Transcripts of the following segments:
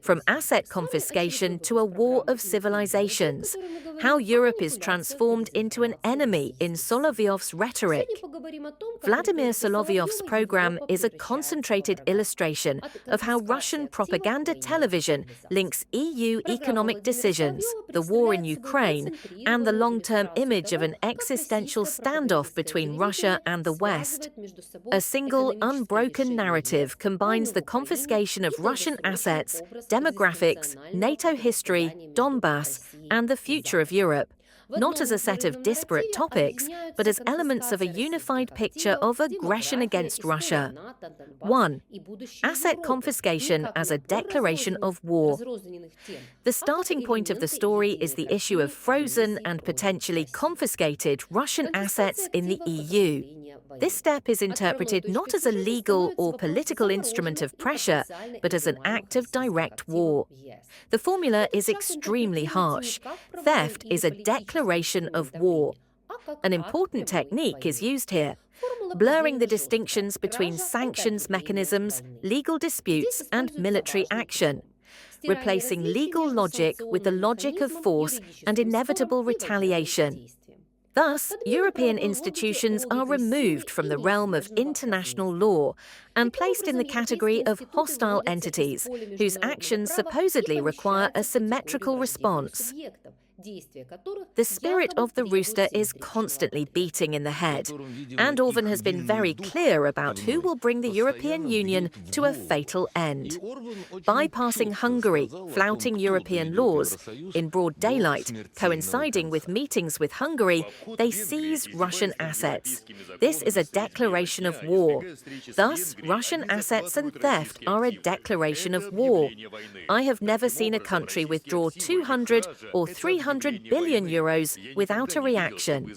From asset confiscation to a war of civilizations, how Europe is transformed into an enemy in Solovyov's rhetoric. Vladimir Solovyov's program is a concentrated illustration of how Russian propaganda television links EU economic decisions, the war in Ukraine, and the long-term image of an existential standoff between Russia and the West. A single, unbroken narrative combines the confiscation of Russian assets, demographics, NATO history, Donbas, and the future of Europe, not as a set of disparate topics, but as elements of a unified picture of aggression against Russia. 1. Asset confiscation as a declaration of war. The starting point of the story is the issue of frozen and potentially confiscated Russian assets in the EU. This step is interpreted not as a legal or political instrument of pressure, but as an act of direct war. The formula is extremely harsh. Theft is a declaration of war. An important technique is used here, blurring the distinctions between sanctions mechanisms, legal disputes, and military action, replacing legal logic with the logic of force and inevitable retaliation. Thus, European institutions are removed from the realm of international law and placed in the category of hostile entities whose actions supposedly require a symmetrical response. The spirit of the rooster is constantly beating in the head, and Orban has been very clear about who will bring the European Union to a fatal end. Bypassing Hungary, flouting European laws, in broad daylight, coinciding with meetings with Hungary, they seize Russian assets. This is a declaration of war. Thus, Russian assets and theft are a declaration of war. I have never seen a country withdraw 200 or 300 billion euros without a reaction.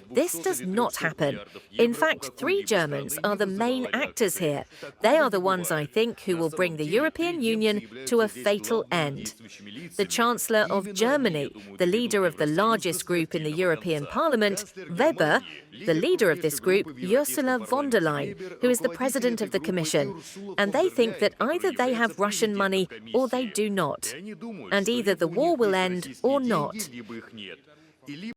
This does not happen. In fact, 3 Germans are the main actors here. They are the ones, I think, who will bring the European Union to a fatal end. The Chancellor of Germany, the leader of the largest group in the European Parliament, Weber, the leader of this group, Ursula von der Leyen, who is the president of the Commission, and they think that either they have Russian money or they do not, and either the war will end or not.